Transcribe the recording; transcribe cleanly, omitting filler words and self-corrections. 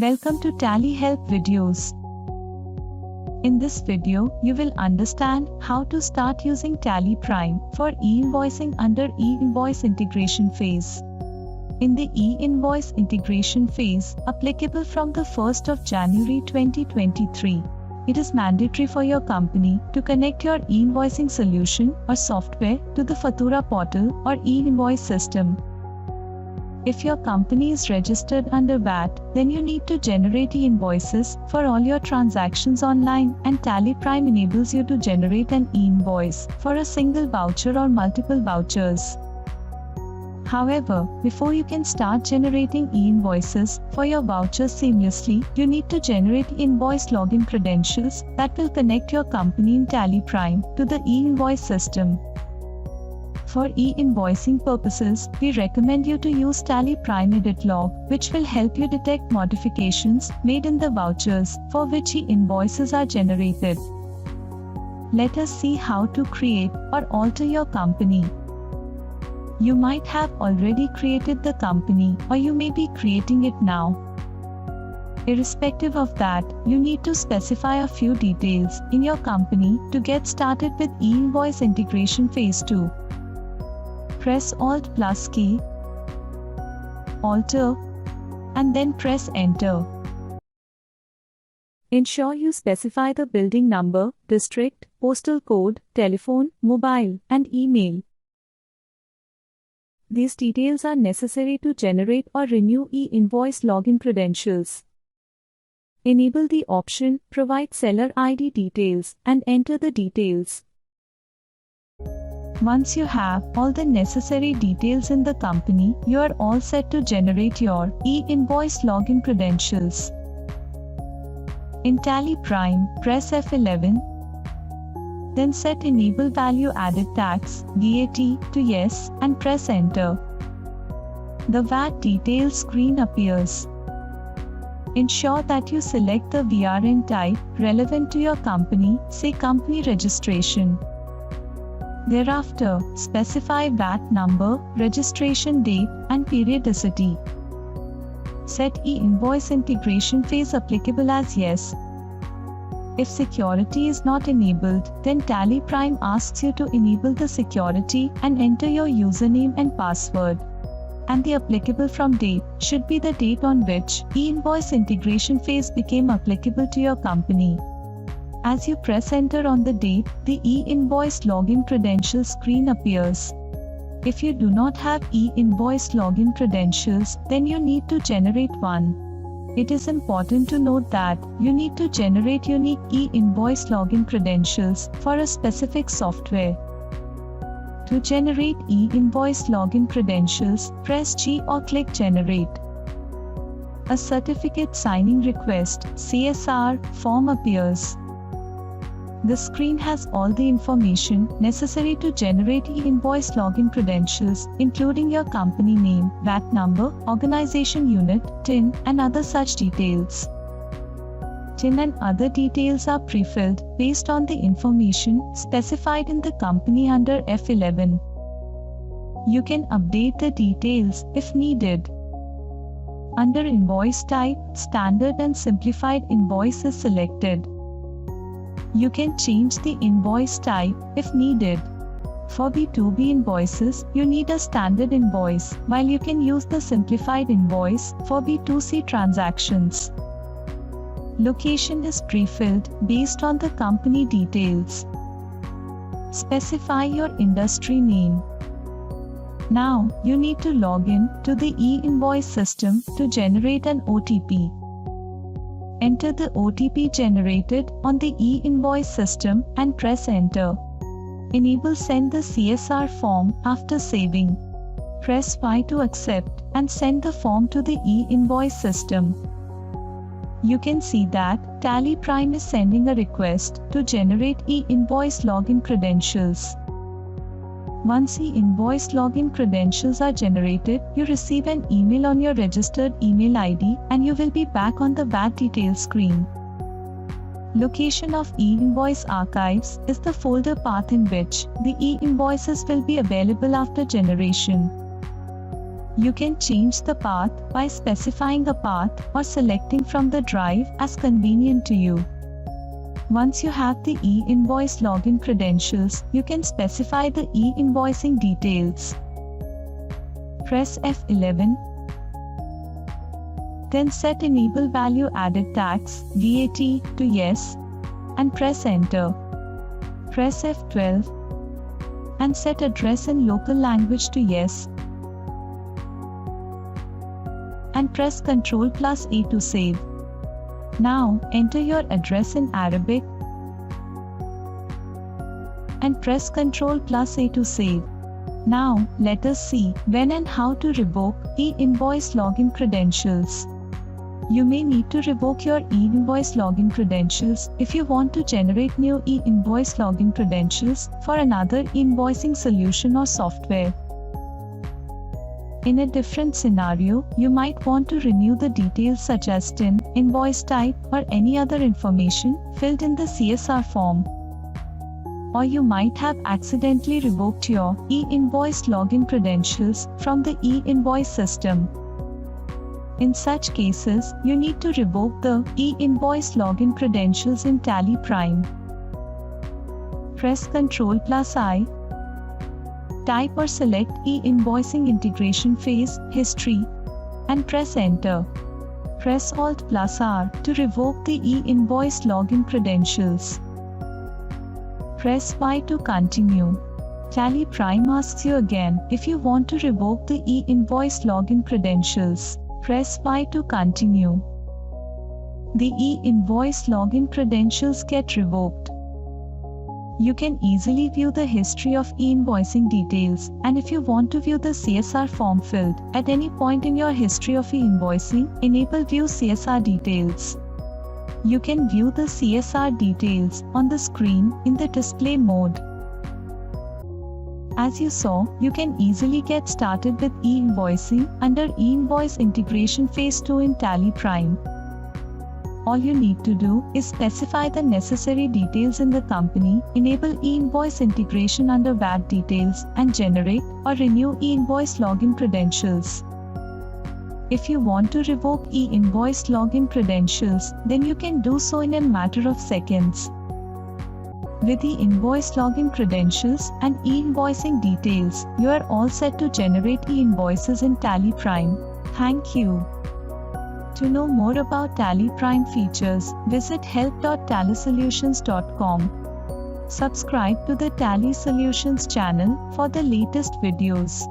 Welcome to TallyHelp videos. In this video, you will understand how to start using TallyPrime for e-invoicing under e-Invoice integration phase. In the e-Invoice integration phase, applicable from the 1st of January 2023, it is mandatory for your company to connect your e-invoicing solution or software to the Fatura portal or e-Invoice system. If your company is registered under VAT, then you need to generate e-invoices for all your transactions online, and TallyPrime enables you to generate an e-invoice for a single voucher or multiple vouchers. However, before you can start generating e-invoices for your vouchers seamlessly, you need to generate e-invoice login credentials that will connect your company in TallyPrime to the e-invoice system. For e-invoicing purposes, we recommend you to use TallyPrime Edit Log, which will help you detect modifications made in the vouchers for which e-invoices are generated. Let us see how to create or alter your company. You might have already created the company, or you may be creating it now. Irrespective of that, you need to specify a few details in your company to get started with e-Invoice integration phase 2. Press Alt plus key, Alter, and then press Enter. Ensure you specify the building number, district, postal code, telephone, mobile, and email. These details are necessary to generate or renew e-invoice login credentials. Enable the option Provide Seller ID Details and enter the details. Once you have all the necessary details in the company, you are all set to generate your e-invoice login credentials. In TallyPrime, press F11. Then set Enable Value Added Tax (VAT) to Yes and press Enter. The VAT details screen appears. Ensure that you select the VRN type relevant to your company, say Company Registration. Thereafter, specify VAT number, registration date, and periodicity. Set e-invoice integration phase applicable as Yes. If security is not enabled, then TallyPrime asks you to enable the security and enter your username and password. And the applicable from date should be the date on which e-invoice integration phase became applicable to your company. As you press Enter on the date, the e-invoice login credentials screen appears. If you do not have e-invoice login credentials, then you need to generate one. It is important to note that you need to generate unique e-invoice login credentials for a specific software. To generate e-invoice login credentials, press G or click Generate. A Certificate Signing Request (CSR) form appears. The screen has all the information necessary to generate e-invoice login credentials, including your company name, VAT number, organization unit, TIN, and other such details. TIN and other details are pre-filled based on the information specified in the company under F11. You can update the details if needed. Under Invoice Type, Standard and Simplified Invoice is selected. You can change the invoice type if needed. For B2B invoices, you need a standard invoice, while you can use the simplified invoice for B2C transactions. Location is pre-filled based on the company details. Specify your industry name. Now, you need to log in to the e-invoice system to generate an OTP. Enter the OTP generated on the e-invoice system and press Enter. Enable Send the CSR form after saving. Press Y to accept and send the form to the e-invoice system. You can see that TallyPrime is sending a request to generate e-invoice login credentials. Once e-invoice login credentials are generated, you receive an email on your registered email ID and you will be back on the VAT details screen. Location of e-invoice archives is the folder path in which the e-invoices will be available after generation. You can change the path by specifying a path or selecting from the drive as convenient to you. Once you have the e-Invoice login credentials, you can specify the e-Invoicing details. Press F11. Then set Enable Value Added Tax (VAT) to Yes and press Enter. Press F12 and set Address in local language to Yes and press Ctrl+A to save. Now, enter your address in Arabic and press Ctrl+A to save. Now, let us see when and how to revoke e-Invoice login credentials. You may need to revoke your e-Invoice login credentials if you want to generate new e-Invoice login credentials for another e-Invoicing solution or software. In a different scenario, you might want to renew the details such as TIN, invoice type, or any other information filled in the CSR form. Or you might have accidentally revoked your e-Invoice login credentials from the e-Invoice system. In such cases, you need to revoke the e-Invoice login credentials in TallyPrime. Press Ctrl+I. Type or select e-Invoicing integration phase, history, and press Enter. Press Alt+R to revoke the e-Invoice login credentials. Press Y to continue. TallyPrime asks you again if you want to revoke the e-Invoice login credentials. Press Y to continue. The e-Invoice login credentials get revoked. You can easily view the history of e-Invoicing details, and if you want to view the CSR form filled at any point in your history of e-Invoicing, enable View CSR Details. You can view the CSR details on the screen in the display mode. As you saw, you can easily get started with e-Invoicing under e-Invoice Integration Phase 2 in TallyPrime. All you need to do is specify the necessary details in the company, enable e-Invoice integration under VAT details, and generate or renew e-Invoice login credentials. If you want to revoke e-Invoice login credentials, then you can do so in a matter of seconds. With the e-Invoice login credentials and e-Invoicing details, you are all set to generate e-Invoices in TallyPrime. Thank you. To know more about TallyPrime features, visit help.tallysolutions.com. Subscribe to the Tally Solutions channel for the latest videos.